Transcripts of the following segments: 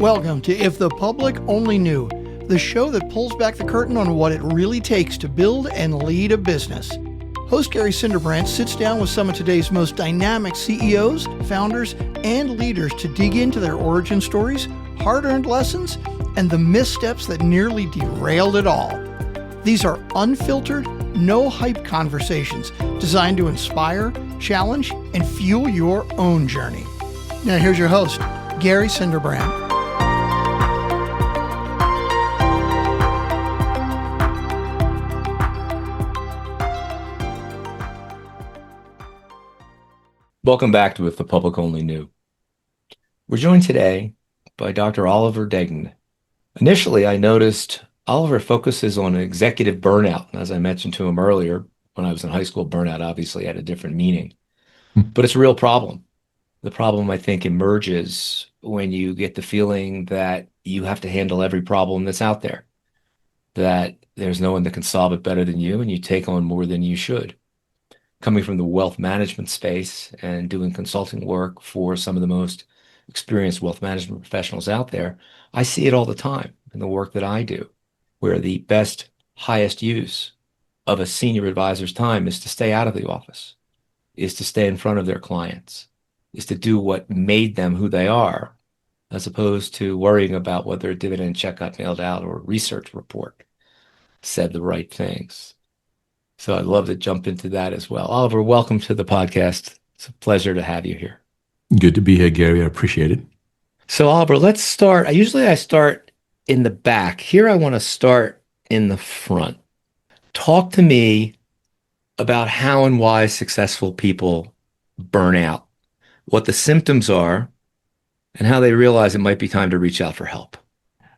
Welcome to If the Public Only Knew, the show that pulls back the curtain on what it really takes to build and lead a business. Host Gary Cinderbrandt sits down with some of today's most dynamic CEOs, founders, and leaders to dig into their origin stories, hard-earned lessons, and the missteps that nearly derailed it all. These are unfiltered, no-hype conversations designed to inspire, challenge, and fuel your own journey. Now here's your host, Gary Cinderbrandt. Welcome back to If the Public Only Knew. We're joined today by Dr. Oliver Degnan. Initially, I noticed Oliver focuses on executive burnout. As I mentioned to him earlier, when I was in high school, burnout obviously had a different meaning. But it's a real problem. The problem, I think, emerges when you get the feeling that you have to handle every problem that's out there, that there's no one that can solve it better than you, and you take on more than you should. Coming from the wealth management space and doing consulting work for some of the most experienced wealth management professionals out there, I see it all the time in the work that I do, where the best, highest use of a senior advisor's time is to stay out of the office, is to stay in front of their clients, is to do what made them who they are, as opposed to worrying about whether a dividend check got mailed out or a research report said the right things. So I'd love to jump into that as well. Oliver, welcome to the podcast. It's a pleasure to have you here. Good to be here, Gary. I appreciate it. So Oliver, let's start. Usually I start in the back. Here I want to start in the front. Talk to me about how and why successful people burn out, what the symptoms are, and how they realize it might be time to reach out for help.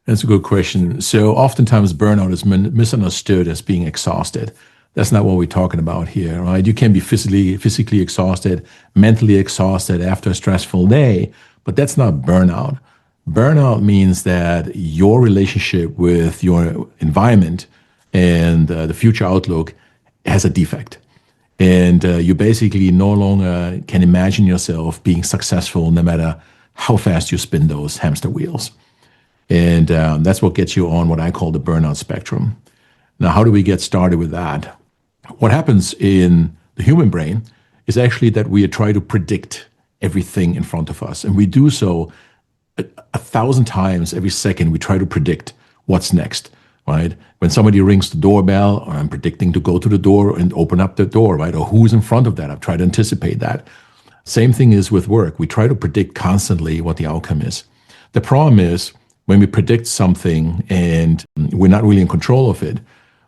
That's a good question. So oftentimes burnout is misunderstood as being exhausted. That's not what we're talking about here, right? You can be physically exhausted, mentally exhausted after a stressful day, but that's not burnout. Burnout means that your relationship with your environment and the future outlook has a defect. And you basically no longer can imagine yourself being successful no matter how fast you spin those hamster wheels. And that's what gets you on what I call the burnout spectrum. Now, how do we get started with that? What happens in the human brain is actually that we try to predict everything in front of us. And we do so 1,000 times every second. We try to predict what's next, right? When somebody rings the doorbell, I'm predicting to go to the door and open up the door, right? Or who's in front of that? I've tried to anticipate that. Same thing is with work. We try to predict constantly what the outcome is. The problem is when we predict something and we're not really in control of it,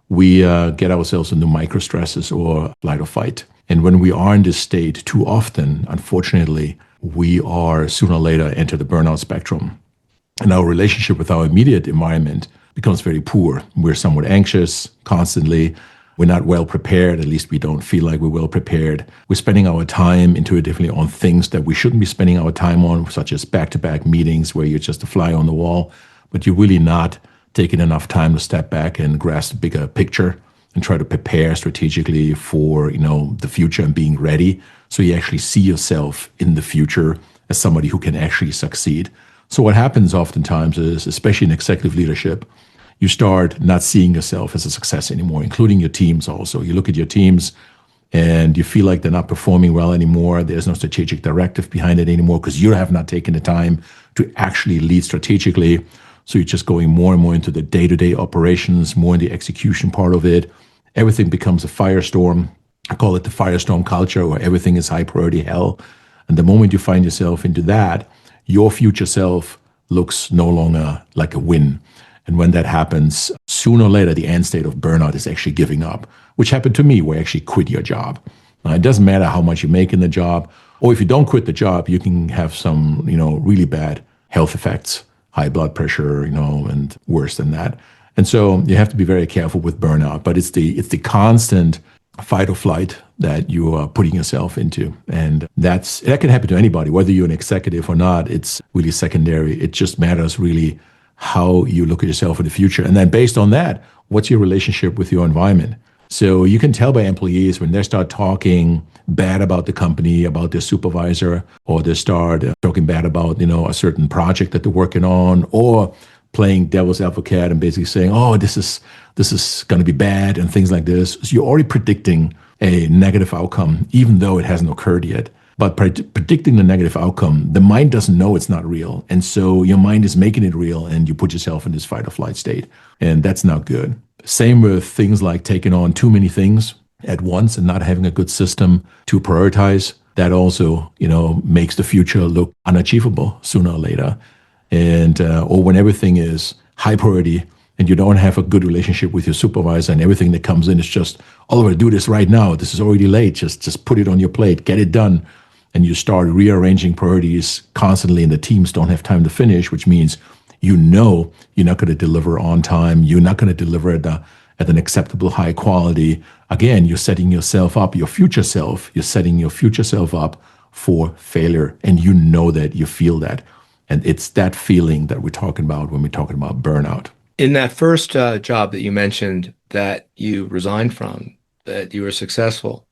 we get ourselves into micro stresses or flight or fight. And when we are in this state too often, unfortunately, we are sooner or later enter the burnout spectrum. And our relationship with our immediate environment becomes very poor. We're somewhat anxious constantly. We're not well prepared. At least we don't feel like we're well prepared. We're spending our time intuitively on things that we shouldn't be spending our time on, such as back-to-back meetings where you're just a fly on the wall, but you're really not taking enough time to step back and grasp the bigger picture and try to prepare strategically for, the future and being ready. So you actually see yourself in the future as somebody who can actually succeed. So what happens oftentimes is, especially in executive leadership, you start not seeing yourself as a success anymore, including your teams also. You look at your teams and you feel like they're not performing well anymore. There's no strategic directive behind it anymore because you have not taken the time to actually lead strategically. So you're just going more and more into the day-to-day operations, more in the execution part of it. Everything becomes a firestorm. I call it the firestorm culture, where everything is high priority hell. And the moment you find yourself into that, your future self looks no longer like a win. And when that happens, sooner or later, the end state of burnout is actually giving up, which happened to me, where I actually quit your job. Now, it doesn't matter how much you make in the job, or if you don't quit the job, you can have some, really bad health effects. High blood pressure, and worse than that. And so you have to be very careful with burnout, but it's the constant fight or flight that you are putting yourself into. And that can happen to anybody, whether you're an executive or not. It's really secondary. It just matters really how you look at yourself in the future. And then based on that, what's your relationship with your environment? So you can tell by employees when they start talking bad about the company, about their supervisor, or they start talking bad about, a certain project that they're working on, or playing devil's advocate and basically saying, oh, this is going to be bad and things like this. So you're already predicting a negative outcome, even though it hasn't occurred yet. But predicting the negative outcome, the mind doesn't know it's not real. And so your mind is making it real, and you put yourself in this fight or flight state. And that's not good. Same with things like taking on too many things at once and not having a good system to prioritize. That also, makes the future look unachievable sooner or later. And or when everything is high priority and you don't have a good relationship with your supervisor, and everything that comes in is just, Oliver, do this right now. This is already late. Just put it on your plate. Get it done. And you start rearranging priorities constantly, and the teams don't have time to finish, which means you're not going to deliver on time. You're not going to deliver at an acceptable high quality. Again, you're setting yourself up, you're setting your future self up for failure. And that, you feel that. And it's that feeling that we're talking about when we're talking about burnout. In that first job that you mentioned that you resigned from, that you were successful,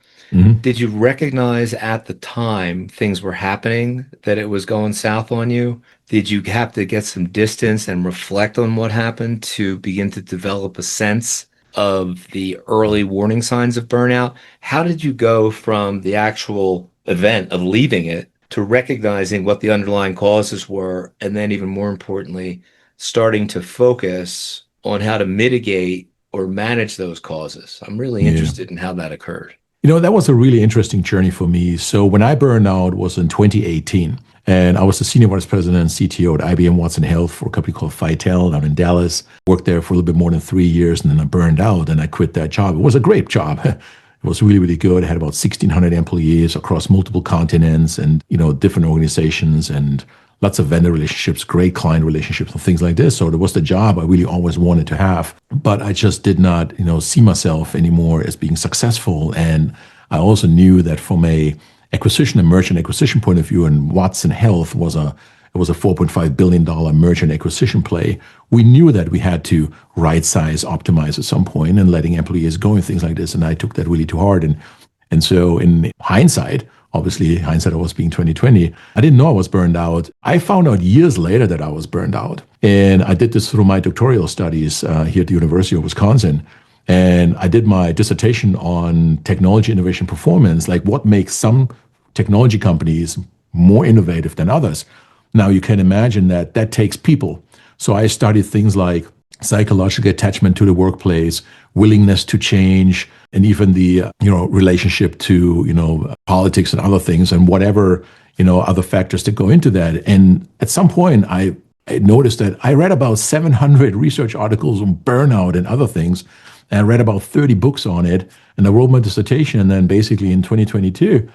did you recognize at the time things were happening, that it was going south on you? Did you have to get some distance and reflect on what happened to begin to develop a sense of the early warning signs of burnout? How did you go from the actual event of leaving it to recognizing what the underlying causes were, and then even more importantly, starting to focus on how to mitigate or manage those causes? I'm really interested in how that occurred. That was a really interesting journey for me. So when I burned out was in 2018, and I was the senior vice president and CTO at IBM Watson Health for a company called Fitel down in Dallas. Worked there for a little bit more than 3 years, and then I burned out and I quit that job. It was a great job. It was really, really good. I had about 1,600 employees across multiple continents and, different organizations, and lots of vendor relationships, great client relationships, and things like this. So it was the job I really always wanted to have. But I just did not, see myself anymore as being successful. And I also knew that from a acquisition and merger and acquisition point of view, and Watson Health was a $4.5 billion merger and acquisition play. We knew that we had to right size, optimize at some point, and letting employees go and things like this. And I took that really to heart. And so in hindsight, obviously hindsight always being 2020, I didn't know I was burned out. I found out years later that I was burned out. And I did this through my doctoral studies here at the University of Wisconsin. And I did my dissertation on technology innovation performance, like what makes some technology companies more innovative than others. Now you can imagine that takes people. So I studied things like psychological attachment to the workplace, willingness to change, and even the relationship to politics and other things, and whatever other factors that go into that. And at some point I noticed that I read about 700 research articles on burnout and other things, and I read about 30 books on it, and I wrote my dissertation. And then basically in 2022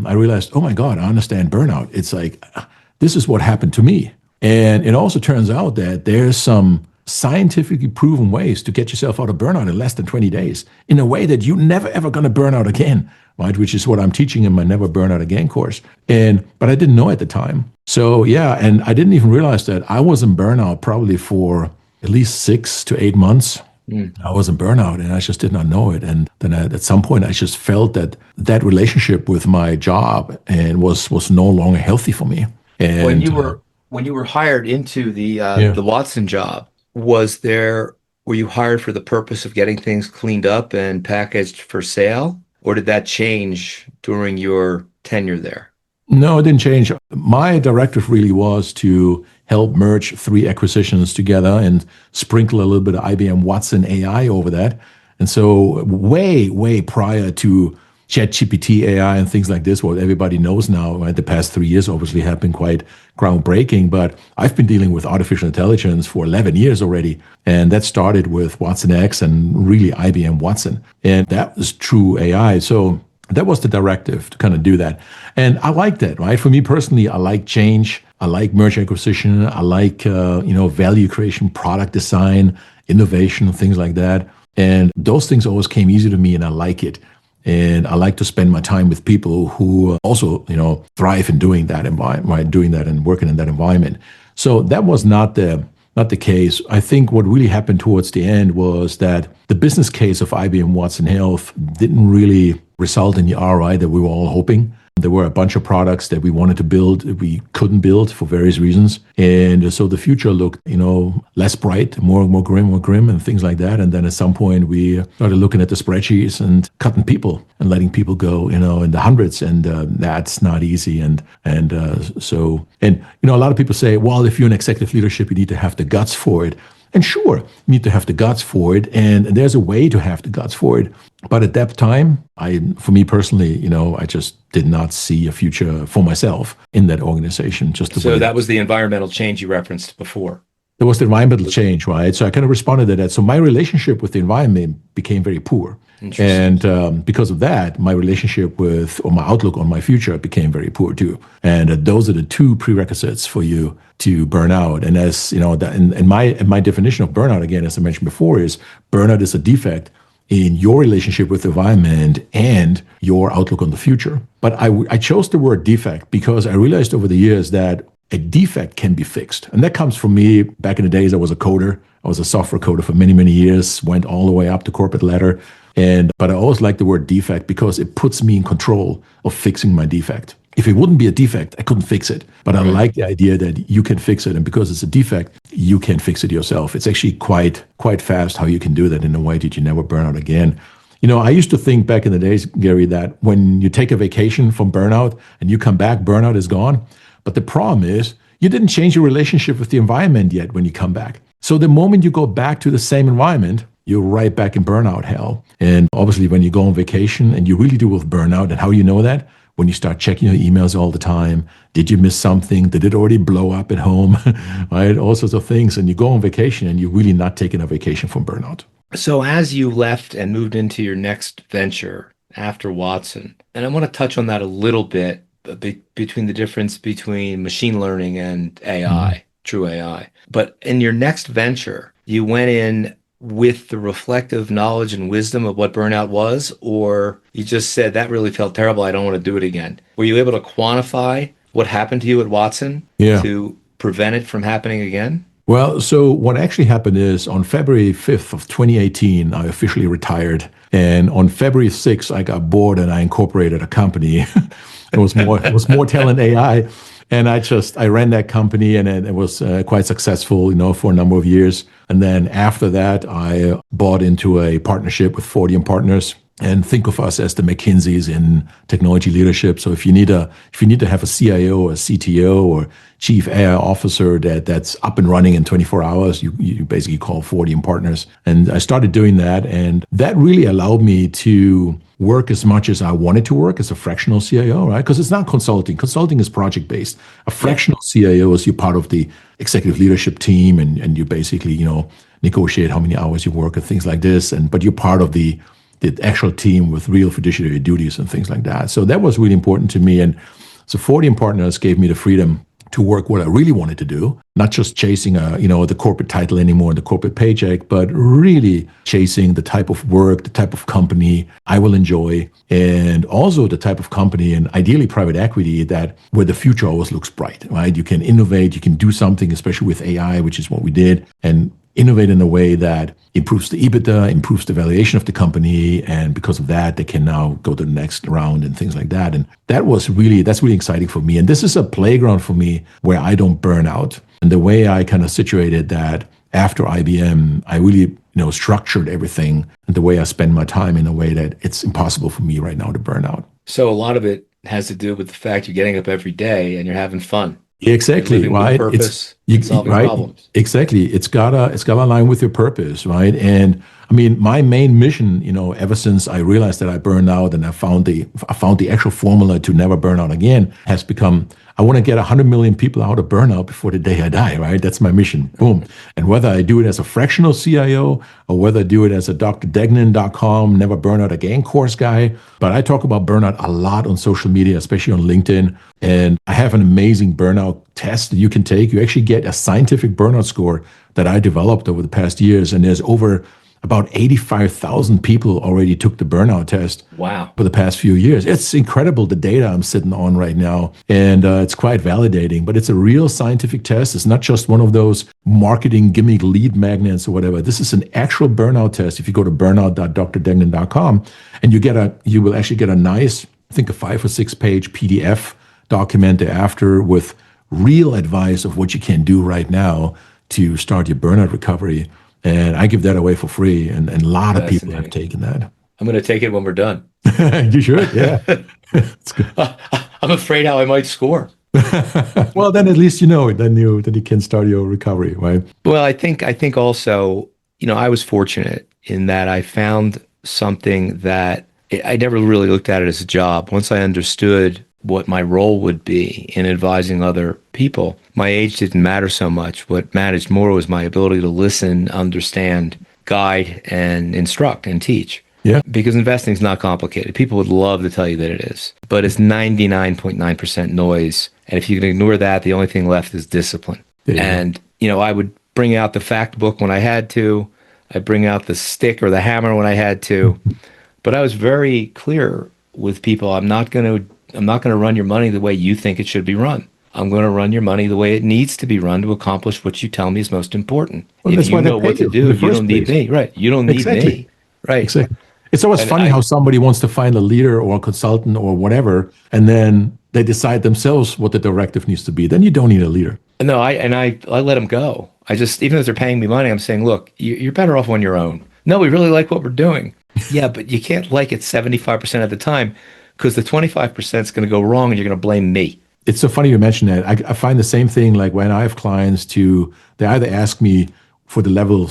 I realized, oh my God, I understand burnout. It's like, this is what happened to me. And it also turns out that there's some scientifically proven ways to get yourself out of burnout in less than 20 days in a way that you're never, ever going to burn out again, right? Which is what I'm teaching in my Never Burn Out Again course. But I didn't know at the time. So yeah, and I didn't even realize that I was in burnout probably for at least 6 to 8 months. I was in burnout, and I just did not know it. And then at some point, I just felt that relationship with my job and was no longer healthy for me. And when you were hired into the Watson job, were you hired for the purpose of getting things cleaned up and packaged for sale, or did that change during your tenure there? No, it didn't change. My directive really was to help merge 3 acquisitions together and sprinkle a little bit of IBM Watson AI over that. And so way, way prior to ChatGPT AI and things like this, what everybody knows now, right? The past 3 years obviously have been quite groundbreaking, but I've been dealing with artificial intelligence for 11 years already. And that started with Watson X and really IBM Watson. And that was true AI. So that was the directive to kind of do that. And I like that, right? For me personally, I like change. I like merger acquisition. I like, value creation, product design, innovation, things like that. And those things always came easy to me, and I like it. And I like to spend my time with people who also, thrive in doing that environment, right? Doing that and working in that environment. So that was not the case. I think what really happened towards the end was that the business case of IBM Watson Health didn't really result in the ROI that we were all hoping. There were a bunch of products that we wanted to build, we couldn't build for various reasons. And so the future looked, less bright, more grim and things like that. And then at some point we started looking at the spreadsheets and cutting people and letting people go, in the hundreds. And that's not easy. And a lot of people say, well, if you're in executive leadership, you need to have the guts for it. And sure, you need to have the guts for it. And there's a way to have the guts for it. But at that time, for me personally, I just did not see a future for myself in that organization. So that was the environmental change you referenced before. There was the environmental change, right? So I kind of responded to that. So my relationship with the environment became very poor. And because of that, my relationship or my outlook on my future became very poor too. And those are the two prerequisites for you to burn out. And as and my definition of burnout, again, as I mentioned before, is burnout is a defect in your relationship with the environment and your outlook on the future. But I chose the word defect because I realized over the years that a defect can be fixed. And that comes from me. Back in the days, I was a coder. I was a software coder for many, many years, went all the way up to corporate ladder. But I always like the word defect because it puts me in control of fixing my defect. If it wouldn't be a defect, I couldn't fix it. But I like the idea that you can fix it. And because it's a defect, you can fix it yourself. It's actually quite fast how you can do that in a way that you never burn out again. I used to think back in the days, Gary, that when you take a vacation from burnout and you come back, burnout is gone. But the problem is you didn't change your relationship with the environment yet when you come back. So the moment you go back to the same environment, you're right back in burnout hell. And obviously when you go on vacation and you really deal with burnout, and how you know that? When you start checking your emails all the time. Did you miss something? Did it already blow up at home? Right? All sorts of things. And you go on vacation and you're really not taking a vacation from burnout. So as you left and moved into your next venture after Watson, and I want to touch on that a little bit, between the difference between machine learning and AI, true AI. But in your next venture, you went in with the reflective knowledge and wisdom of what burnout was, or you just said, that really felt terrible, I don't want to do it again? Were you able to quantify what happened to you at Watson to prevent it from happening again? Well, so what actually happened is on February 5th of 2018, I officially retired. And on February 6th, I got bored and I incorporated a company. It was more talent AI. And I ran that company and it was quite successful, for a number of years. And then after that, I bought into a partnership with 40 Partners. And think of us as the McKinseys in technology leadership. So if you need to have a CIO or a CTO or chief AI officer that's up and running in 24 hours, you basically call 40 Partners. And I started doing that, and that really allowed me to work as much as I wanted to work as a fractional CIO, right? Because it's not consulting. Consulting is project based. A fractional CIO is you're part of the executive leadership team, and you basically negotiate how many hours you work and things like this. But you're part of the actual team with real fiduciary duties and things like that. So that was really important to me. And so 40 Partners gave me the freedom to work what I really wanted to do, not just chasing the corporate title anymore, the corporate paycheck, but really chasing the type of work, the type of company I will enjoy, and also the type of company, and ideally private equity, where the future always looks bright, right? You can innovate, you can do something, especially with AI, which is what we did, and innovate in a way that improves the EBITDA, improves the valuation of the company, and because of that, they can now go to the next round and things like that. And that's really exciting for me. And this is a playground for me where I don't burn out. And the way I kind of situated that after IBM, I really structured everything and the way I spend my time in a way that it's impossible for me right now to burn out. So a lot of it has to do with the fact you're getting up every day and you're having fun. Exactly, right. Purpose, solving problems. Exactly. It's gotta align with your purpose, right? And I mean, my main mission, ever since I realized that I burned out and I found the actual formula to never burn out again, has become, I want to get 100 million people out of burnout before the day I die, right? That's my mission. Boom. And whether I do it as a fractional CIO or whether I do it as a drdegnan.com, never burn out again course guy. But I talk about burnout a lot on social media, especially on LinkedIn. And I have an amazing burnout test that you can take. You actually get a scientific burnout score that I developed over the past years. And there's over about 85,000 people already took the burnout test. Wow. For the past few years. It's incredible, the data I'm sitting on right now. And it's quite validating, but it's a real scientific test. It's not just one of those marketing gimmick lead magnets or whatever. This is an actual burnout test. If you go to burnout.drdegnan.com, and you will actually get a nice, I think a 5 or 6 page PDF document thereafter with real advice of what you can do right now to start your burnout recovery. And I give that away for free. And a lot of people have taken that. I'm going to take it when we're done. You should, yeah. I'm afraid how I might score. Well, then at least you know it. Then you can start your recovery, right? Well, I think also, I was fortunate in that I found something that I never really looked at it as a job. Once I understood what my role would be in advising other people, my age didn't matter so much. What mattered more was my ability to listen, understand, guide, and instruct and teach. Yeah. Because investing is not complicated. People would love to tell you that it is, but it's 99.9% noise. And if you can ignore that, the only thing left is discipline. And, I would bring out the fact book when I had to. I'd bring out the stick or the hammer when I had to. But I was very clear with people. I'm not going to run your money the way you think it should be run. I'm going to run your money the way it needs to be run to accomplish what you tell me is most important. Well, if you know what to do, you don't need me. Right. You don't need me. Right. Exactly. It's always funny how somebody wants to find a leader or a consultant or whatever, and then they decide themselves what the directive needs to be. Then you don't need a leader. No, I let them go. I just, even if they're paying me money, I'm saying, look, you're better off on your own. No, we really like what we're doing. Yeah, but you can't like it 75% of the time because the 25% is going to go wrong and you're going to blame me. It's so funny you mention that. I find the same thing like when I have clients they either ask me for the level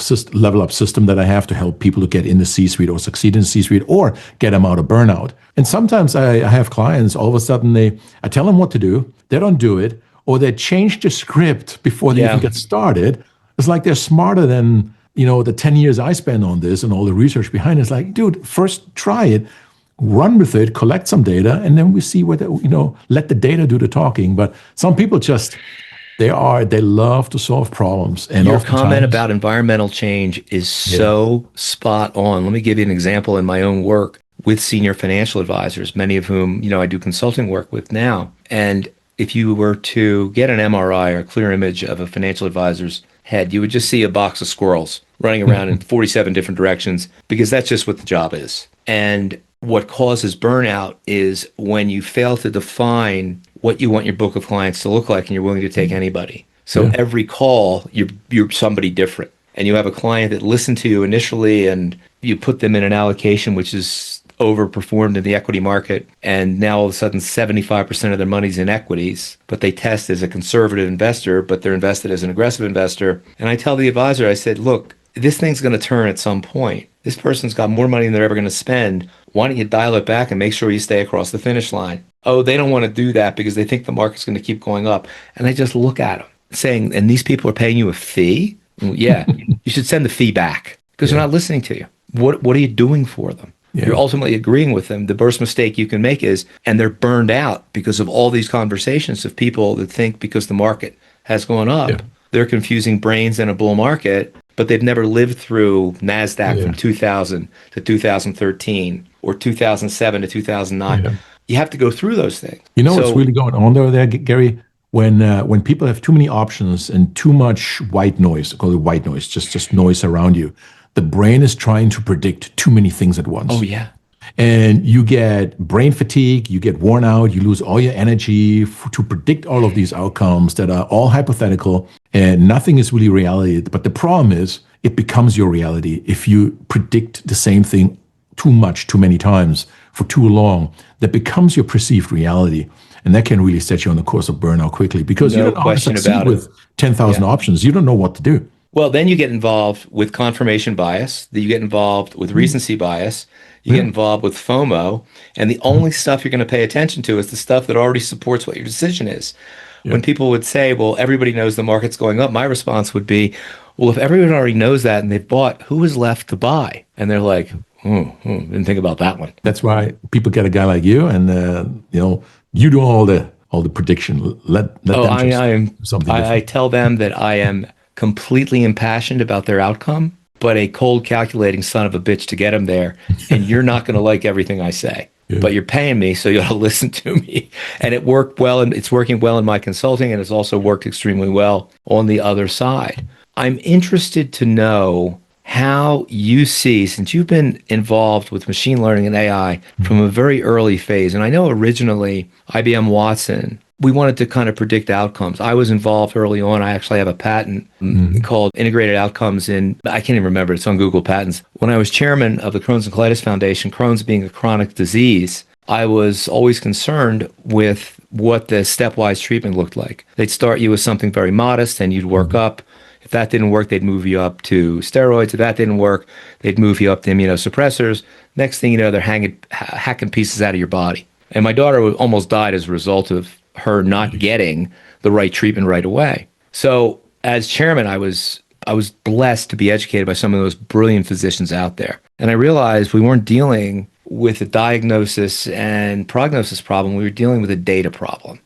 up system that I have to help people to get in the C-suite or succeed in the C-suite or get them out of burnout. And sometimes I have clients, all of a sudden I tell them what to do, they don't do it, or they change the script before they even get started. It's like they're smarter than, the 10 years I spent on this and all the research behind it. It's like, dude, first try it, run with it, collect some data, and then we see whether, let the data do the talking. But some people just, they love to solve problems. And your comment about environmental change is so spot on. Let me give you an example in my own work with senior financial advisors, many of whom, I do consulting work with now. And if you were to get an MRI or a clear image of a financial advisor's head, you would just see a box of squirrels running around in 47 different directions because that's just what the job is. And what causes burnout is when you fail to define what you want your book of clients to look like and you're willing to take anybody. So every call, you're somebody different. And you have a client that listened to you initially and you put them in an allocation which is overperformed in the equity market. And now all of a sudden 75% of their money's in equities, but they test as a conservative investor, but they're invested as an aggressive investor. And I tell the advisor, I said, look, this thing's going to turn at some point. This person's got more money than they're ever going to spend. Why don't you dial it back and make sure you stay across the finish line? Oh, they don't want to do that because they think the market's going to keep going up. And I just look at them saying, and these people are paying you a fee? Yeah, you should send the fee back because they're not listening to you. What are you doing for them? You're ultimately agreeing with them. The worst mistake you can make is, and they're burned out because of all these conversations of people that think because the market has gone up, they're confusing brains in a bull market, but they've never lived through NASDAQ from 2000 to 2013 or 2007 to 2009. Yeah. You have to go through those things. What's really going on there, Gary? When people have too many options and too much white noise, call it white noise, just noise around you, the brain is trying to predict too many things at once. Oh, yeah. And you get brain fatigue, you get worn out, you lose all your energy to predict all of these outcomes that are all hypothetical and nothing is really reality. But the problem is it becomes your reality if you predict the same thing too many times for too long. That becomes your perceived reality. And that can really set you on the course of burnout quickly because you don't know how to succeed with 10,000 options. You don't know what to do. Well, then you get involved with confirmation bias, you get involved with recency bias, you get involved with FOMO, and the only stuff you're going to pay attention to is the stuff that already supports what your decision is. When people would say, well, everybody knows the market's going up, my response would be, well, if everyone already knows that and they've bought, who is left to buy? And they're like, didn't think about that one. That's why people get a guy like you and, you do all the prediction. Let them do something different. I tell them that I am completely impassioned about their outcome. but a cold calculating son of a bitch to get them there. And you're not going to like everything I say, but you're paying me, so you ought to listen to me. And it worked well, and it's working well in my consulting, and it's also worked extremely well on the other side. I'm interested to know how you see, since you've been involved with machine learning and AI from a very early phase, and I know originally IBM Watson, we wanted to kind of predict outcomes. I was involved early on. I actually have a patent called Integrated Outcomes I can't even remember, it's on Google Patents. When I was chairman of the Crohn's and Colitis Foundation, Crohn's being a chronic disease, I was always concerned with what the stepwise treatment looked like. They'd start you with something very modest and you'd work up. If that didn't work, they'd move you up to steroids. If that didn't work, they'd move you up to immunosuppressors. Next thing you know, they're hacking pieces out of your body. And my daughter almost died as a result of her not getting the right treatment right away. So as chairman, I was blessed to be educated by some of those brilliant physicians out there. And I realized we weren't dealing with a diagnosis and prognosis problem. We were dealing with a data problem.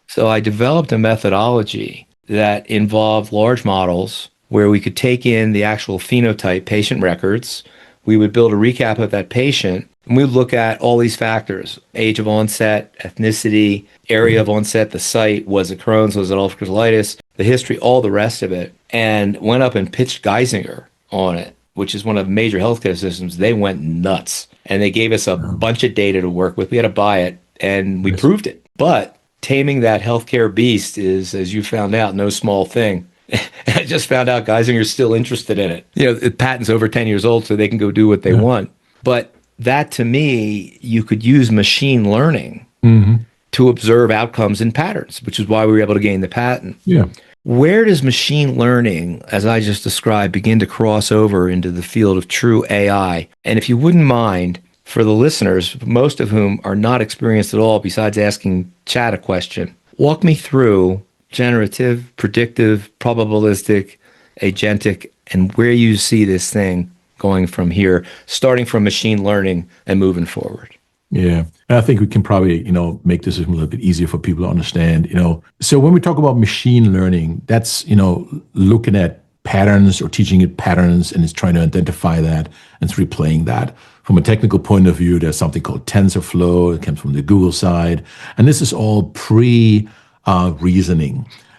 So I developed a methodology that involved large models where we could take in the actual phenotype patient records. We would build a recap of that patient, and we would look at all these factors: age of onset, ethnicity, area of onset, the site, was it Crohn's, was it ulcerative colitis, the history, all the rest of it, and went up and pitched Geisinger on it, which is one of the major healthcare systems. They went nuts, and they gave us a bunch of data to work with. We had to buy it, and we proved it. But taming that healthcare beast is, as you found out, no small thing. I just found out Geisinger's still interested in it. The patent's over 10 years old, so they can go do what they want. But that, to me, you could use machine learning to observe outcomes and patterns, which is why we were able to gain the patent. Where does machine learning, as I just described, begin to cross over into the field of true AI? And if you wouldn't mind, for the listeners, most of whom are not experienced at all besides asking chat a question, walk me through generative, predictive, probabilistic, agentic, and where you see this thing going from here, starting from machine learning and moving forward. Yeah. And I think we can probably, make this a little bit easier for people to understand, So when we talk about machine learning, that's, looking at patterns or teaching it patterns, and it's trying to identify that and it's replaying that. From a technical point of view, there's something called TensorFlow. It comes from the Google side. And this is all pre-reasoning.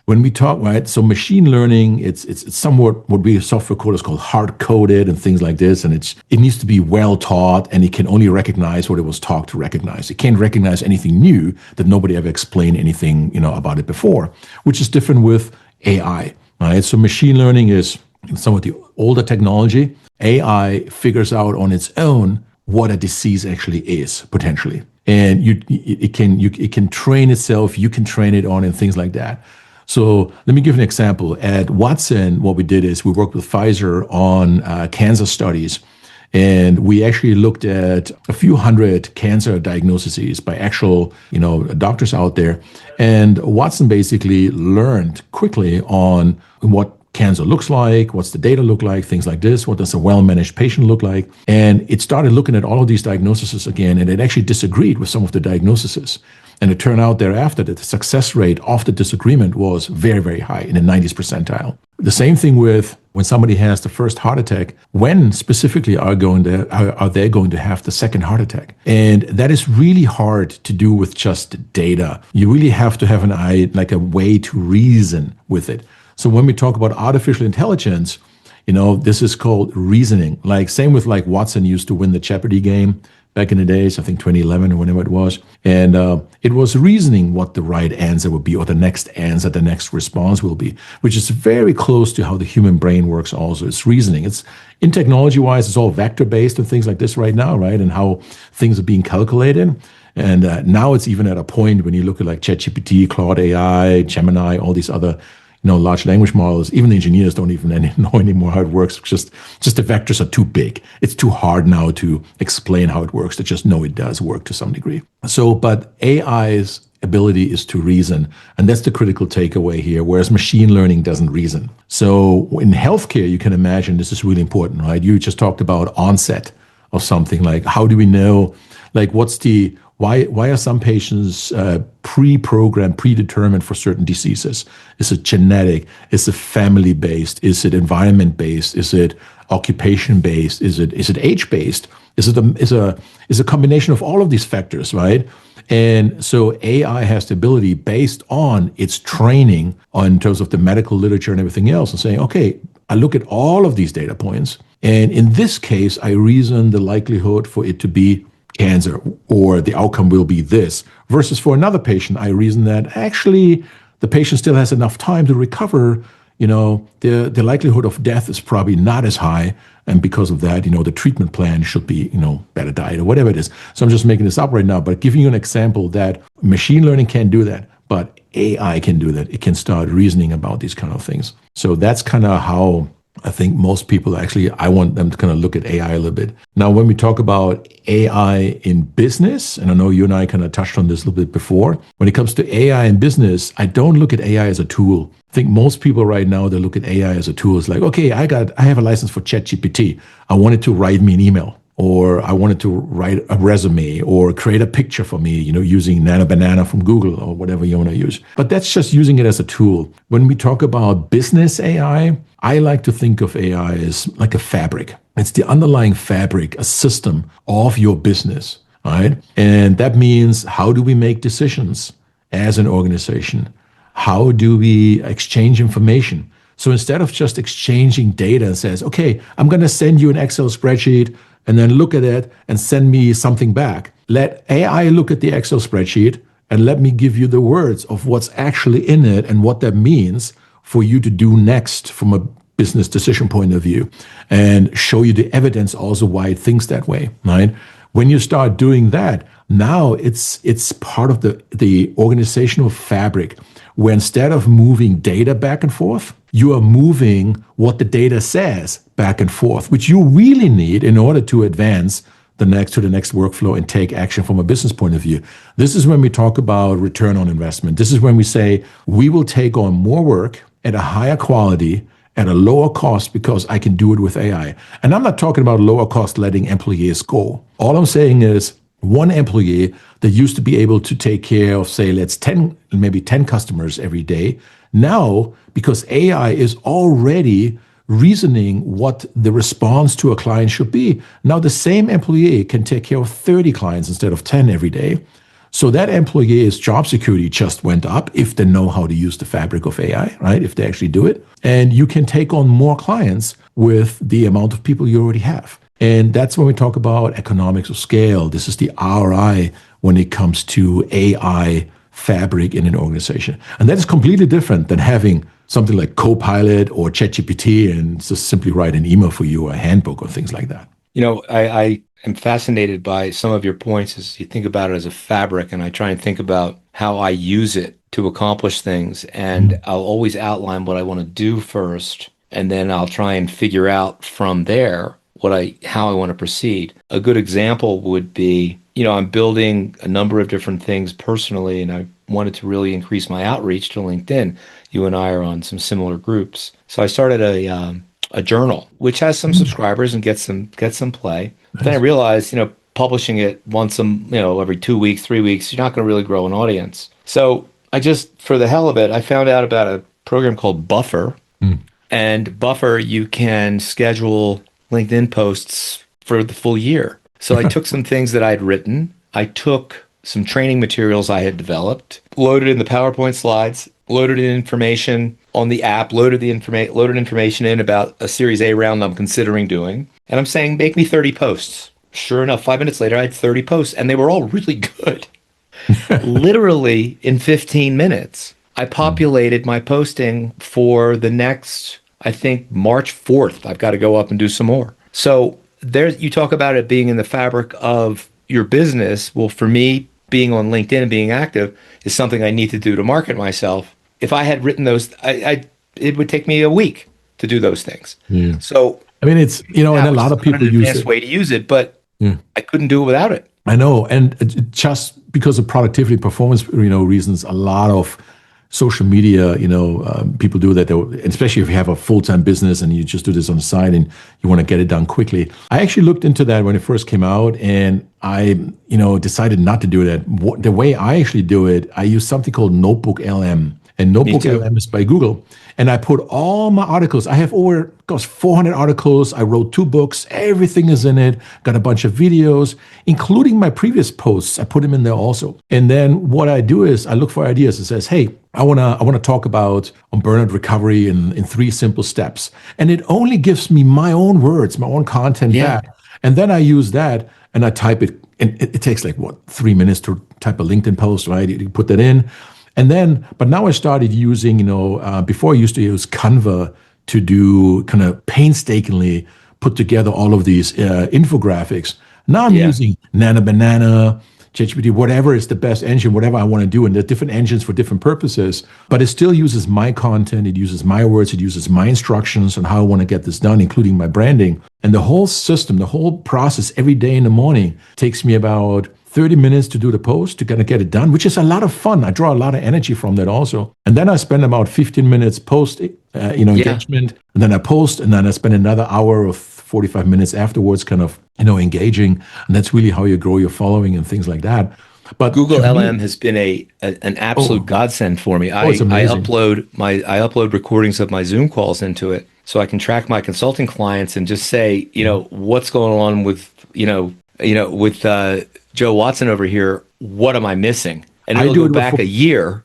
When we talk, right, so machine learning, it's somewhat what we software coders call hard-coded and things like this. And it needs to be well taught, and it can only recognize what it was taught to recognize. It can't recognize anything new that nobody ever explained anything, about it before, which is different with AI, right? So machine learning is somewhat the older technology. AI figures out on its own what a disease actually is, potentially. And it can train itself, you can train it on, and things like that. So let me give an example. At Watson, what we did is we worked with Pfizer on cancer studies. And we actually looked at a few hundred cancer diagnoses by actual, doctors out there. And Watson basically learned quickly on what cancer looks like, what's the data look like, things like this, what does a well-managed patient look like. And it started looking at all of these diagnoses again, and it actually disagreed with some of the diagnoses. And it turned out thereafter that the success rate of the disagreement was very, very high, in the 90th percentile. The same thing with when somebody has the first heart attack, when specifically are they going to have the second heart attack? And that is really hard to do with just data. You really have to have a way to reason with it. So when we talk about artificial intelligence, this is called reasoning. Same with Watson used to win the Jeopardy game back in the days, I think 2011 or whenever it was. And it was reasoning what the right answer would be, or the next answer, the next response will be, which is very close to how the human brain works also. It's reasoning. It's in technology-wise, it's all vector-based and things like this right now, right? And how things are being calculated. And now it's even at a point when you look at ChatGPT, Claude AI, Gemini, all these other large language models, even the engineers don't even know anymore how it works. Just the vectors are too big. It's too hard now to explain how it works. They just know it does work to some degree. So, but AI's ability is to reason, and that's the critical takeaway here, whereas machine learning doesn't reason. So in healthcare, you can imagine this is really important, right? You just talked about onset of something, how do we know, what's the Why are some patients pre-programmed, predetermined for certain diseases? Is it genetic? Is it family-based? Is it environment-based? Is it occupation-based? Is it age-based? Is a combination of all of these factors, right? And so AI has the ability, based on its training in terms of the medical literature and everything else, and saying, okay, I look at all of these data points, and in this case, I reason the likelihood for it to be cancer, or the outcome will be this, versus for another patient, I reason that actually the patient still has enough time to recover. The likelihood of death is probably not as high. And because of that, the treatment plan should be, better diet or whatever it is. So I'm just making this up right now, but giving you an example that machine learning can't do that, but AI can do that. It can start reasoning about these kind of things. So that's kind of how I think most people I want them to kind of look at AI a little bit. Now, when we talk about AI in business, and I know you and I kind of touched on this a little bit before, when it comes to AI in business, I don't look at AI as a tool. I think most people right now, they look at AI as a tool. It's like, okay, I have a license for ChatGPT. I want it to write me an email, or I wanted to write a resume or create a picture for me, using Nano Banana from Google or whatever you want to use. But that's just using it as a tool. When we talk about business AI, I like to think of AI as like a fabric. It's the underlying fabric, a system of your business, right? And that means, how do we make decisions as an organization? How do we exchange information? So instead of just exchanging data and says, okay, I'm going to send you an Excel spreadsheet and then look at it and send me something back. Let AI look at the Excel spreadsheet and let me give you the words of what's actually in it and what that means for you to do next from a business decision point of view, and show you the evidence also why it thinks that way, right? When you start doing that, now it's part of the organizational fabric, where instead of moving data back and forth, you are moving what the data says back and forth, which you really need in order to advance the next workflow and take action from a business point of view. This is when we talk about return on investment. This is when we say we will take on more work at a higher quality at a lower cost because I can do it with AI. And I'm not talking about lower cost letting employees go. All I'm saying is, one employee that used to be able to take care of, say, maybe 10 customers every day, now, because AI is already reasoning what the response to a client should be, now the same employee can take care of 30 clients instead of 10 every day. So that employee's job security just went up if they know how to use the fabric of AI, right? If they actually do it. And you can take on more clients with the amount of people you already have. And that's when we talk about economics of scale. This is the ROI when it comes to AI fabric in an organization. And that is completely different than having something like Copilot or ChatGPT and just simply write an email for you or a handbook or things like that. I am fascinated by some of your points as you think about it as a fabric, and I try and think about how I use it to accomplish things. And I'll always outline what I want to do first, and then I'll try and figure out from there how I want to proceed. A good example would be, I'm building a number of different things personally, and I wanted to really increase my outreach to LinkedIn. You and I are on some similar groups. So I started a journal, which has some subscribers and gets some play. But then I realized, publishing it once every 2 weeks, 3 weeks, you're not going to really grow an audience. So I just, for the hell of it, I found out about a program called Buffer. And Buffer, you can schedule LinkedIn posts for the full year. So I took some things that I'd written. I took some training materials I had developed, loaded in the PowerPoint slides, loaded in information on the app, loaded information in about a Series A round I'm considering doing. And I'm saying, make me 30 posts. Sure enough, 5 minutes later, I had 30 posts, and they were all really good. Literally in 15 minutes, I populated my posting for the next, I think, March 4th. I've got to go up and do some more. So you talk about it being in the fabric of your business. Well, for me, being on LinkedIn and being active is something I need to do to market myself. If I had written those, it would take me a week to do those things. Yeah. So I mean, it's and a lot of people use it. Way to use it, but I couldn't do it without it. I know, and just because of productivity, performance, reasons, a lot of social media, people do that, especially if you have a full-time business and you just do this on the side and you want to get it done quickly. I actually looked into that when it first came out, and I, decided not to do that. The way I actually do it, I use something called Notebook LM. And Notebook LM is by Google. And I put all my articles. I have over 400 articles. I wrote 2 books. Everything is in it. Got a bunch of videos, including my previous posts. I put them in there also. And then what I do is I look for ideas. It says, hey, I wanna talk about on burnout recovery in 3 simple steps. And it only gives me my own words, my own content back. And then I use that and I type it. And it takes 3 minutes to type a LinkedIn post, right? You put that in. And then, but now I started using, before I used to use Canva to do kind of painstakingly put together all of these infographics. Now I'm using Nana Banana, ChatGPT, whatever is the best engine, whatever I want to do. And there are different engines for different purposes, but it still uses my content. It uses my words. It uses my instructions on how I want to get this done, including my branding. And the whole system, the whole process every day in the morning takes me about 30 minutes to do the post to kind of get it done, which is a lot of fun. I draw a lot of energy from that also. And then I spend about 15 minutes post, engagement. And then I post, and then I spend another hour or 45 minutes afterwards kind of, engaging. And that's really how you grow your following and things like that. But Google LM has been an absolute godsend for me. I upload recordings of my Zoom calls into it so I can track my consulting clients and just say, what's going on with, with Joe Watson over here, what am I missing? And I'll go back a year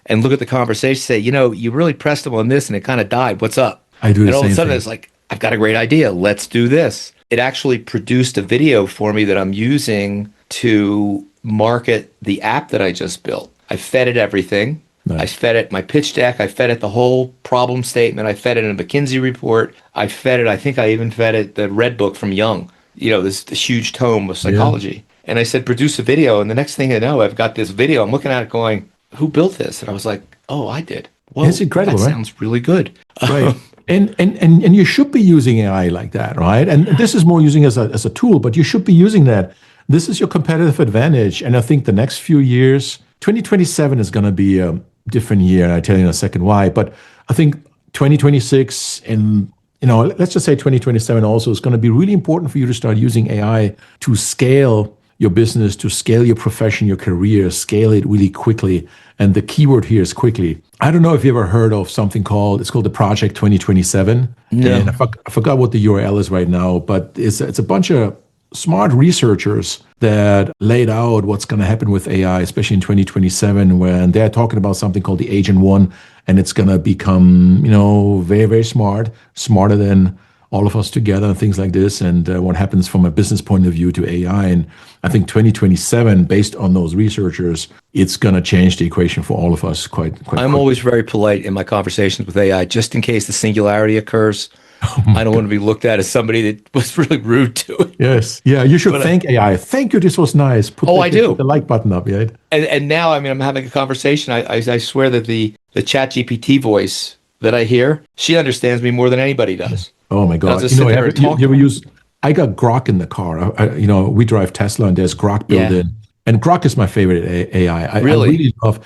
and look at the conversation, say, you really pressed him on this and it kind of died. What's up? I do the same thing. And all of a sudden it's like, I've got a great idea. Let's do this. It actually produced a video for me that I'm using to market the app that I just built. I fed it everything. Nice. I fed it my pitch deck. I fed it the whole problem statement. I fed it in a McKinsey report. I think I even fed it the Red Book from Jung, this huge tome of psychology. And I said, produce a video. And the next thing I know, I've got this video. I'm looking at it going, who built this? And I was like, oh, I did. Whoa, it's incredible, that right? Sounds really good. Right. And you should be using AI like that, right? And this is more using as a tool, but you should be using that. This is your competitive advantage. And I think the next few years, 2027 is going to be a different year. And I'll tell you in a second why. But I think 2026 and let's just say 2027 also is going to be really important for you to start using AI to scale your business, to scale your profession, your career, scale it really quickly. And the keyword here is quickly. I don't know if you ever heard of something called the Project 2027. No. And I forgot what the URL is right now, but it's a bunch of smart researchers that laid out what's going to happen with AI, especially in 2027, when they're talking about something called the Agent One, and it's going to become, very, very smart, smarter than all of us together and things like this, and what happens from a business point of view to AI. And I think 2027, based on those researchers, it's going to change the equation for all of us quite I'm quickly. always very polite in my conversations with AI, just in case the singularity occurs. I don't want to be looked at as somebody that was really rude to it. Yes. Yeah, you should thank AI. Thank you, this was nice. I do. Put the like button up, right? And now, I'm having a conversation. I swear that the ChatGPT voice that I hear, she understands me more than anybody does. Oh my God! I'll just sit there and talk. You ever use? I got Grok in the car. We drive Tesla, and there's Grok built in. And Grok is my favorite AI. I really love,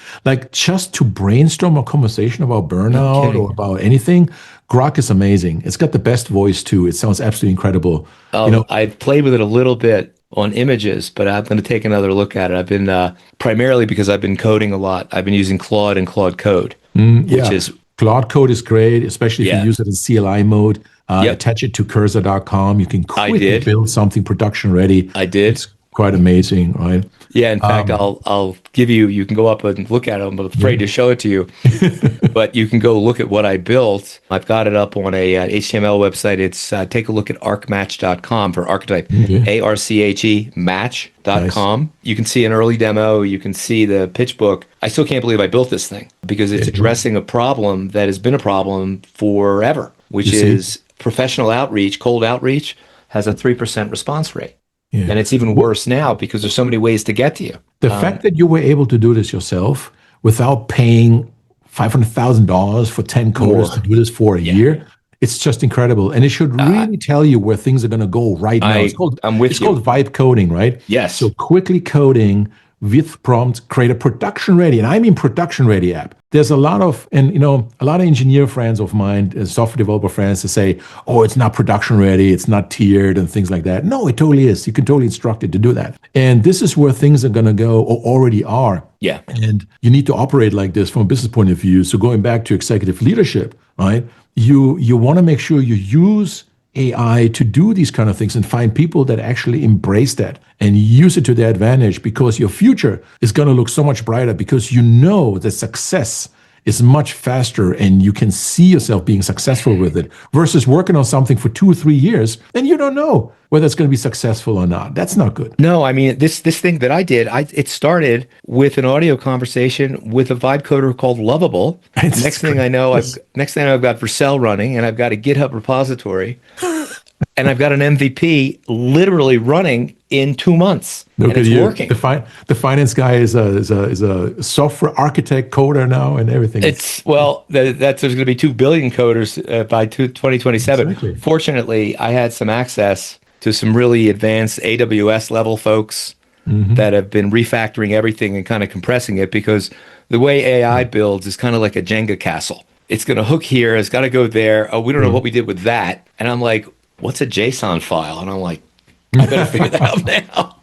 just to brainstorm a conversation about burnout or about anything. Grok is amazing. It's got the best voice too. It sounds absolutely incredible. I've played with it a little bit on images, but I'm going to take another look at it. I've been primarily because I've been coding a lot. I've been using Claude and Claude Code, which is Claude Code is great, especially if you use it in CLI mode. Attach it to cursor.com. You can quickly build something production ready. I did. It's quite amazing, right? Yeah, in fact, I'll give you can go up and look at it. I'm afraid to show it to you, but you can go look at what I built. I've got it up on a HTML website. It's take a look at arcmatch.com for archetype, ARCHE match.com. Nice. You can see an early demo. You can see the pitch book. I still can't believe I built this thing because it's addressing a problem that has been a problem forever, which is professional outreach, cold outreach has a 3% response rate. Yeah. And it's even worse now because there's so many ways to get to you. The fact that you were able to do this yourself without paying $500,000 for 10 coders to do this for a year, it's just incredible. And it should really tell you where things are going to go right now. It's called vibe coding, right? Yes. So quickly coding with prompt, create a production ready, and I mean production ready app. There's a lot of engineer friends of mine, software developer friends, that say, oh, it's not production ready, it's not tiered and things like that. No, it totally is. You can totally instruct it to do that. And this is where things are going to go, or already are. Yeah. And you need to operate like this from a business point of view. So going back to executive leadership, right? You want to make sure you use AI to do these kind of things and find people that actually embrace that and use it to their advantage, because your future is going to look so much brighter, because you know that success is much faster and you can see yourself being successful with it, versus working on something for 2 or 3 years and you don't know whether it's going to be successful or not. That's not good. No, I mean, this thing that I did, it started with an audio conversation with a vibe coder called Lovable. Next thing I know, I've got Vercel running, and I've got a GitHub repository, and I've got an MVP literally running in 2 months. Look and at it's you. working. The finance guy is a software architect coder now, and everything. There's going to be 2 billion coders by 2027. Exactly. Fortunately, I had some access to some really advanced AWS level folks that have been refactoring everything and kind of compressing it, because the way AI builds is kind of like a Jenga castle. It's going to hook here, it's got to go there. Oh, we don't know what we did with that. And I'm like, what's a JSON file? And I'm like, I better figure that out now.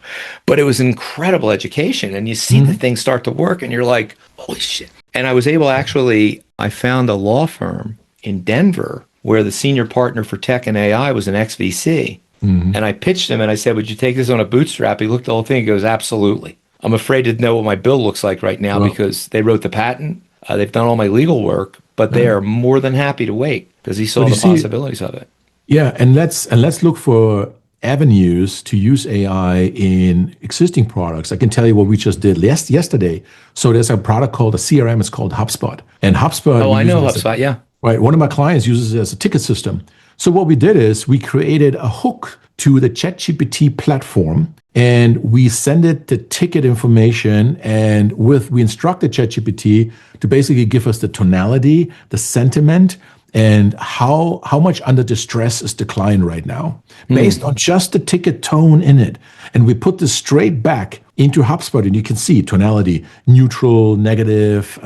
But it was incredible education. And you see the thing start to work and you're like, holy shit. And I was able, I found a law firm in Denver where the senior partner for tech and AI was an ex-VC. And I pitched him and I said, would you take this on a bootstrap? He looked at the whole thing. He goes, absolutely. I'm afraid to know what my bill looks like right now because they wrote the patent. They've done all my legal work, but they are more than happy to wait because he saw the possibilities of it. Yeah, and let's look for avenues to use AI in existing products. I can tell you what we just did yesterday. So there's a product called a CRM. It's called HubSpot. And HubSpot. Oh, I know HubSpot. Yeah. Right. One of my clients uses it as a ticket system. So what we did is we created a hook to the ChatGPT platform, and we send it the ticket information, and we instructed ChatGPT to basically give us the tonality, the sentiment, and how much under distress is the client right now, based on just the ticket tone in it. And we put this straight back into HubSpot, and you can see tonality, neutral, negative,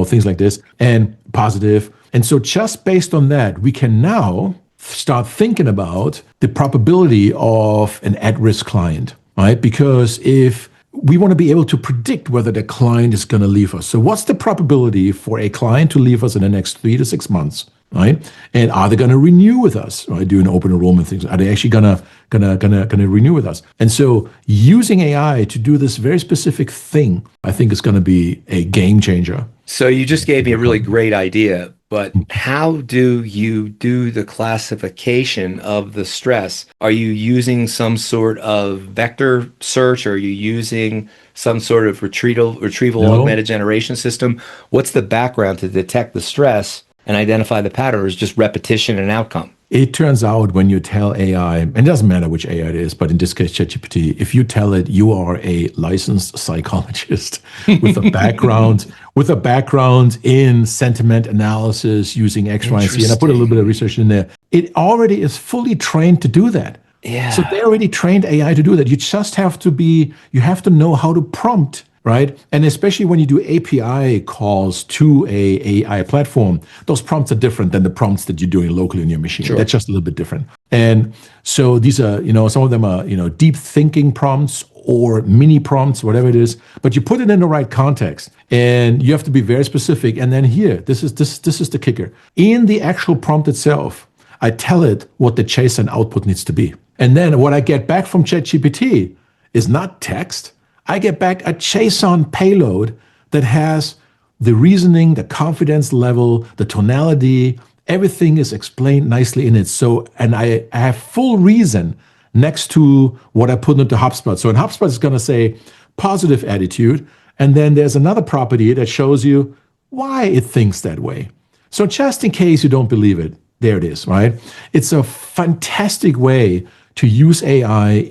things like this, and positive. And so just based on that, we can now start thinking about the probability of an at-risk client, right? Because if we want to be able to predict whether the client is going to leave us. So what's the probability for a client to leave us in the next 3 to 6 months, right? And are they going to renew with us, right? Doing open enrollment things. Are they actually gonna renew with us? And so using AI to do this very specific thing, I think is going to be a game changer. So you just gave me a really great idea, but how do you do the classification of the stress? Are you using some sort of vector search? Are you using some sort of retrieval augmented generation system? What's the background to detect the stress and identify the pattern, or is just repetition and outcome? It turns out when you tell AI, and it doesn't matter which AI it is, but in this case, ChatGPT, if you tell it you are a licensed psychologist with a background in sentiment analysis using X, Y, and Z, and I put a little bit of research in there, it already is fully trained to do that. Yeah. So they already trained AI to do that. You just have to know how to prompt, right? And especially when you do API calls to a AI platform, those prompts are different than the prompts that you're doing locally in your machine. Sure. That's just a little bit different. And so these are, some of them are, deep thinking prompts or mini prompts, whatever it is, but you put it in the right context and you have to be very specific. And then here, this is the kicker. In the actual prompt itself, I tell it what the JSON output needs to be. And then what I get back from ChatGPT is not text. I get back a JSON payload that has the reasoning, the confidence level, the tonality, everything is explained nicely in it. So, and I have full reason next to what I put into HubSpot. So in HubSpot, it's going to say positive attitude. And then there's another property that shows you why it thinks that way. So just in case you don't believe it, there it is, right? It's a fantastic way to use AI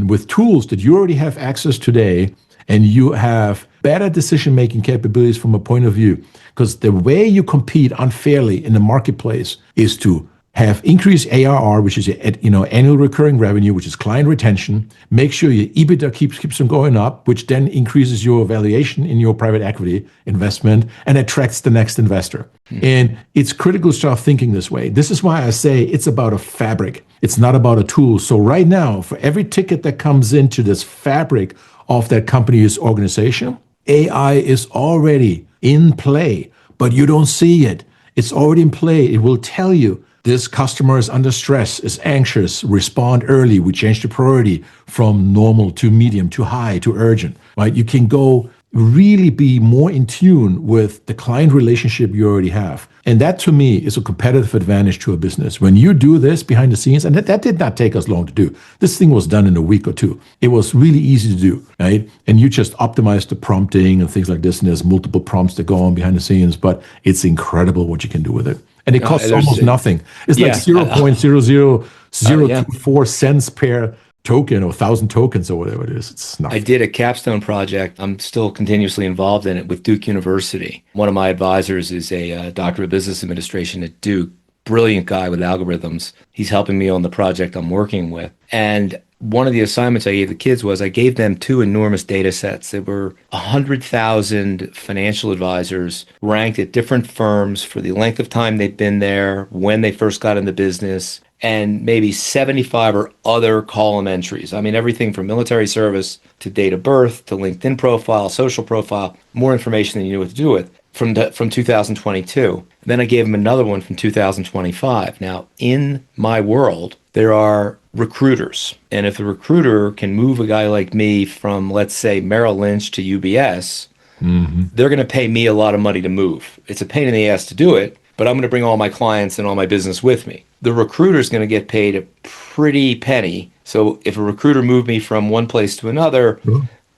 with tools that you already have access today, and you have better decision-making capabilities from a point of view. Because the way you compete unfairly in the marketplace is to have increased ARR, which is your annual recurring revenue, which is client retention. Make sure your EBITDA keeps on going up, which then increases your valuation in your private equity investment and attracts the next investor. And it's critical to start thinking this way. This is why I say it's about a fabric. It's not about a tool. So right now, for every ticket that comes into this fabric of that company's organization, AI is already in play, but you don't see it. It's already in play. It will tell you this customer is under stress, is anxious, respond early. We change the priority from normal to medium to high to urgent, right? You can go really be more in tune with the client relationship you already have. And that to me is a competitive advantage to a business. When you do this behind the scenes, and that did not take us long to do. This thing was done in a week or two. It was really easy to do, right? And you just optimize the prompting and things like this. And there's multiple prompts that go on behind the scenes, but it's incredible what you can do with it. And it costs almost nothing. It's like 0.00024 cents per token or 1,000 tokens or whatever it is. It's nothing. I did a capstone project. I'm still continuously involved in it with Duke University. One of my advisors is a doctor of business administration at Duke. Brilliant guy with algorithms. He's helping me on the project I'm working with. And one of the assignments I gave the kids was I gave them 2 enormous data sets. There were 100,000 financial advisors ranked at different firms for the length of time they'd been there, when they first got into business, and maybe 75 or other column entries. I mean, everything from military service to date of birth to LinkedIn profile, social profile, more information than you knew what to do with from 2022. Then I gave them another one from 2025. Now, in my world, there are recruiters. And if the recruiter can move a guy like me from, let's say, Merrill Lynch to UBS, they're going to pay me a lot of money to move. It's a pain in the ass to do it, but I'm going to bring all my clients and all my business with me. The recruiter is going to get paid a pretty penny. So if a recruiter moved me from one place to another,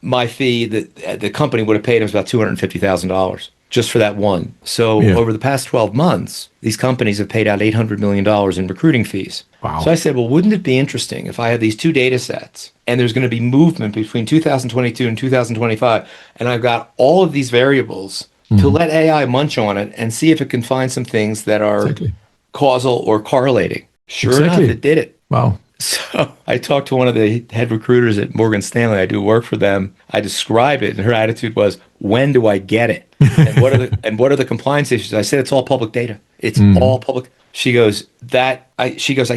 my fee, the company would have paid him about $250,000 just for that one. So over the past 12 months, these companies have paid out $800 million in recruiting fees. Wow. So I said, well, wouldn't it be interesting if I have these 2 data sets and there's going to be movement between 2022 and 2025, and I've got all of these variables to let AI munch on it and see if it can find some things that are causal or correlating. Sure enough, it did it. Wow. So I talked to one of the head recruiters at Morgan Stanley. I do work for them. I described it, and her attitude was, when do I get it? And what are the compliance issues? I said, it's all public data. It's all public. She goes, I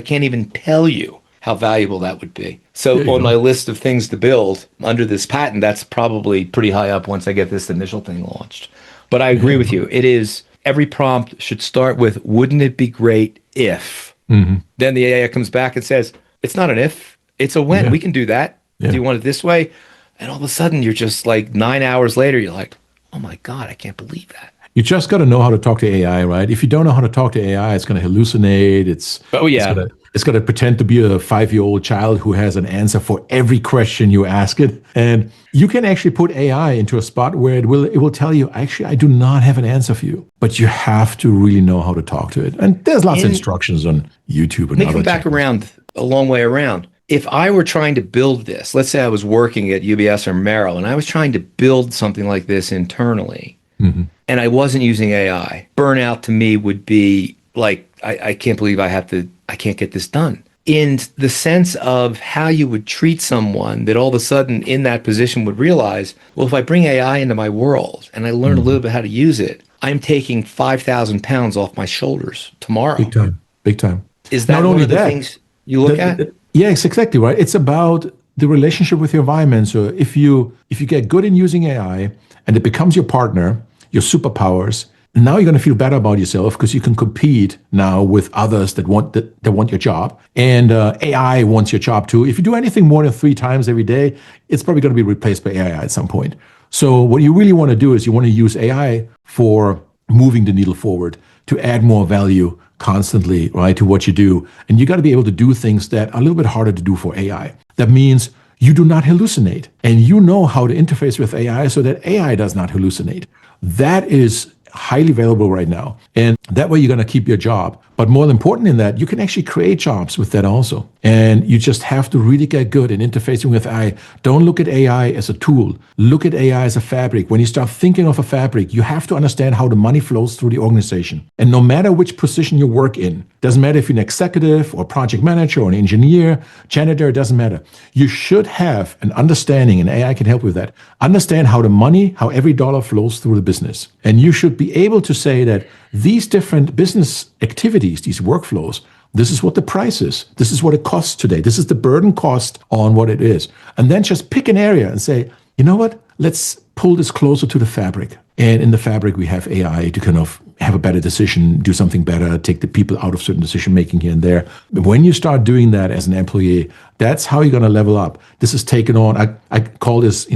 can't even tell you how valuable that would be. So on my list of things to build under this patent, that's probably pretty high up once I get this initial thing launched. But I agree with you. It is, every prompt should start with, wouldn't it be great if? Then the AI comes back and says, it's not an if, it's a when. We can do that. Do you want it this way? And all of a sudden, you're just like 9 hours later, you're like, oh my God, I can't believe that. You just got to know how to talk to AI, right? If you don't know how to talk to AI, it's going to hallucinate. It's going to pretend to be a 5-year-old child who has an answer for every question you ask it. And you can actually put AI into a spot where it will tell you, actually, I do not have an answer for you. But you have to really know how to talk to it. And there's lots of instructions on YouTube and other back channels. Around a long way around. If I were trying to build this, let's say I was working at UBS or Merrill, and I was trying to build something like this internally, and I wasn't using AI, burnout to me would be like, I can't believe I can't get this done. In the sense of how you would treat someone that all of a sudden in that position would realize, well, if I bring AI into my world and I learn a little bit how to use it, I'm taking 5,000 pounds off my shoulders tomorrow. Big time. Is that one of the things you look at? Yes, exactly right. It's about the relationship with your environment. So if you get good in using AI and it becomes your partner, your superpowers, now you're going to feel better about yourself because you can compete now with others that want your job. And AI wants your job too. If you do anything more than 3 times every day, it's probably going to be replaced by AI at some point. So what you really want to do is you want to use AI for moving the needle forward, to add more value constantly, right, to what you do. And you got to be able to do things that are a little bit harder to do for AI. That means you do not hallucinate, and you know how to interface with AI so that AI does not hallucinate. That is highly valuable right now. And that way you're going to keep your job. But more important than that, you can actually create jobs with that also. And you just have to really get good in interfacing with AI. Don't look at AI as a tool. Look at AI as a fabric. When you start thinking of a fabric, you have to understand how the money flows through the organization. And no matter which position you work in, doesn't matter if you're an executive or project manager or an engineer, janitor, it doesn't matter. You should have an understanding, and AI can help with that. Understand how the money, how every dollar flows through the business. And you should be able to say that these different business activities, these workflows, this is what the price is. This is what it costs today. This is the burden cost on what it is. And then just pick an area and say, you know what? Let's pull this closer to the fabric. And in the fabric, we have AI to kind of have a better decision, do something better, take the people out of certain decision making here and there. When you start doing that as an employee, that's how you're going to level up. This is taken on, I call this,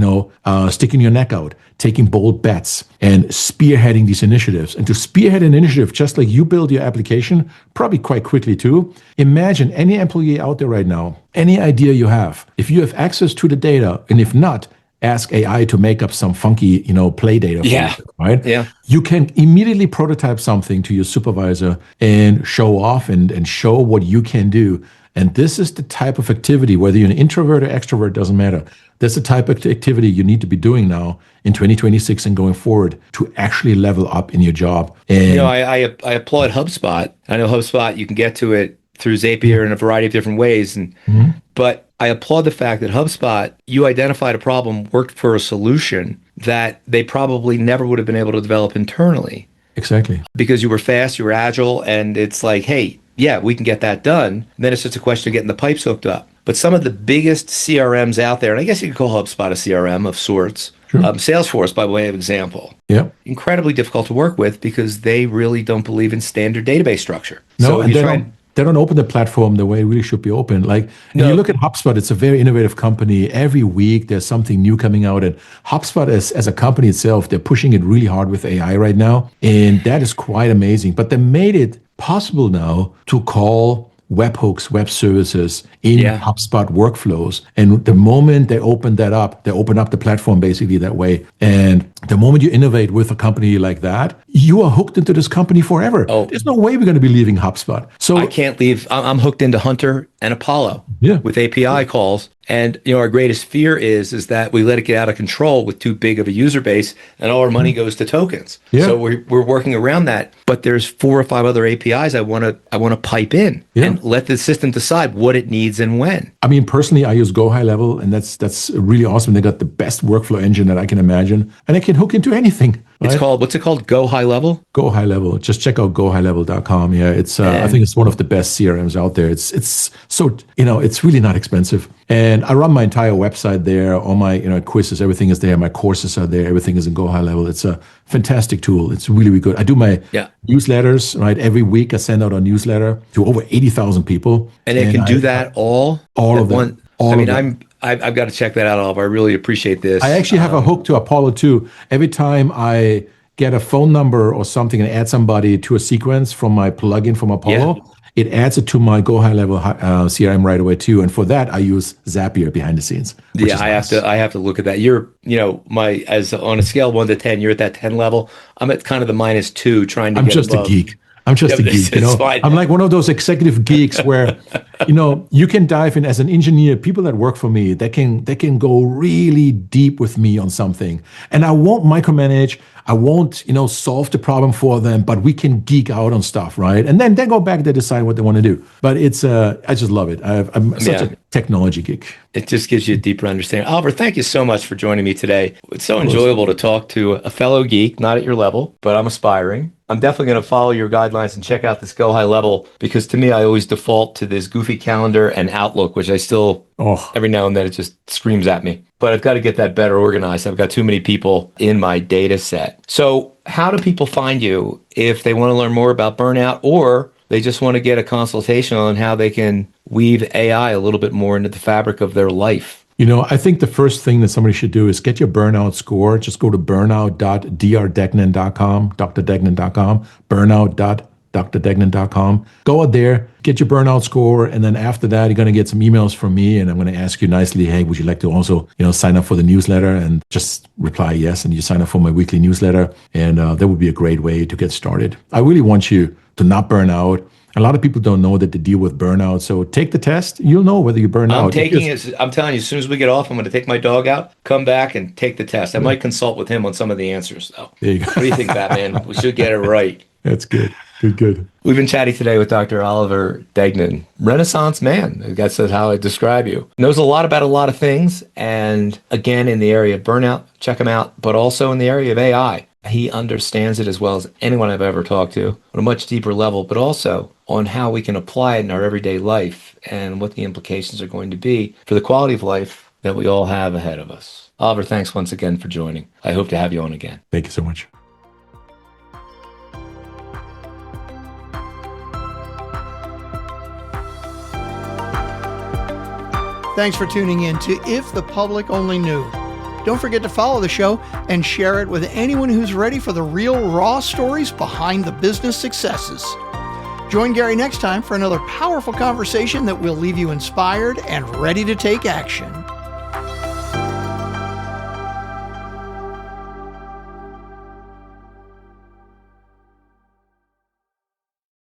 sticking your neck out, taking bold bets and spearheading these initiatives. And to spearhead an initiative, just like you build your application, probably quite quickly too, imagine any employee out there right now, any idea you have, if you have access to the data, and if not, ask AI to make up some funky, play data. Yeah. For you, right? Yeah. You can immediately prototype something to your supervisor and show off and show what you can do. And this is the type of activity, whether you're an introvert or extrovert, doesn't matter. That's the type of activity you need to be doing now in 2026 and going forward to actually level up in your job. And I applaud HubSpot. I know HubSpot, you can get to it through Zapier in a variety of different ways. But I applaud the fact that HubSpot, you identified a problem, worked for a solution that they probably never would have been able to develop internally. Exactly. Because you were fast, you were agile, and it's like, hey, yeah, we can get that done. Then it's just a question of getting the pipes hooked up. But some of the biggest CRMs out there, and I guess you could call HubSpot a CRM of sorts, sure. Salesforce, by way of example, incredibly difficult to work with because they really don't believe in standard database structure. No, and they don't open the platform the way it really should be open. Like, you look at HubSpot, it's a very innovative company. Every week there's something new coming out. And HubSpot as a company itself, they're pushing it really hard with AI right now. And that is quite amazing. But they made it possible now to call webhooks, web services in HubSpot workflows. And the moment they open that up, they open up the platform basically that way. And the moment you innovate with a company like that, you are hooked into this company forever. Oh, there's no way we're going to be leaving HubSpot. So I can't leave. I'm hooked into Hunter and Apollo with API calls. And our greatest fear is that we let it get out of control with too big of a user base, and all our money goes to tokens. Yeah. So we're working around that. But there's 4 or 5 other APIs I want to pipe in and let the system decide what it needs and when. I mean, personally, I use Go High Level, and that's really awesome. They got the best workflow engine that I can imagine, and it can hook into anything. Right? What's it called? Go High Level? Go High Level. Just check out gohighlevel.com. Yeah, it's I think it's one of the best CRMs out there. It's so it's really not expensive. And I run my entire website there. All my quizzes, everything is there. My courses are there. Everything is in Go High Level. It's a fantastic tool. It's really, really good. I do my newsletters, right? Every week I send out a newsletter to over 80,000 people. And it can do that all of them. I've got to check that out, Oliver. I really appreciate this. I actually have a hook to Apollo too. Every time I get a phone number or something and add somebody to a sequence from my plugin from Apollo, it adds it to my Go High Level CRM right away too. And for that, I use Zapier behind the scenes. I have to look at that. You're, as on a scale of 1 to 10, you're at that 10 level. I'm at kind of the -2 trying to get above. I'm just a geek. I'm like one of those executive geeks where, you can dive in as an engineer. People that work for me, they can go really deep with me on something, and I won't micromanage. I won't, solve the problem for them, but we can geek out on stuff, right? And then they go back, they decide what they want to do. But it's, I just love it. I'm such a technology geek. It just gives you a deeper understanding. Oliver, thank you so much for joining me today. It's so enjoyable to talk to a fellow geek, not at your level, but I'm aspiring. I'm definitely going to follow your guidelines and check out this Go High Level, because to me, I always default to this goofy calendar and Outlook, which I still, every now and then it just screams at me. But I've got to get that better organized. I've got too many people in my data set. So how do people find you if they want to learn more about burnout, or they just want to get a consultation on how they can weave AI a little bit more into the fabric of their life? I think the first thing that somebody should do is get your burnout score. Just go to burnout.drdegnan.com, drdegnan.com, burnout.drdegnan.com. Go out there, get your burnout score, and then after that, you're going to get some emails from me, and I'm going to ask you nicely, hey, would you like to also, sign up for the newsletter? And just reply yes, and you sign up for my weekly newsletter, and that would be a great way to get started. I really want you to not burn out. A lot of people don't know that they deal with burnout. So take the test. You'll know whether you burn out. I'm telling you, as soon as we get off, I'm going to take my dog out, come back and take the test. I might consult with him on some of the answers, though. There you go. What do you think, Batman? We should get it right. That's good. Good. We've been chatting today with Dr. Oliver Degnan, Renaissance man. I guess that's how I describe you. Knows a lot about a lot of things. And again, in the area of burnout, check him out, but also in the area of AI. He understands it as well as anyone I've ever talked to on a much deeper level, but also on how we can apply it in our everyday life and what the implications are going to be for the quality of life that we all have ahead of us. Oliver, thanks once again for joining. I hope to have you on again. Thank you so much. Thanks for tuning in to If the Public Only Knew. Don't forget to follow the show and share it with anyone who's ready for the real raw stories behind the business successes. Join Gary next time for another powerful conversation that will leave you inspired and ready to take action.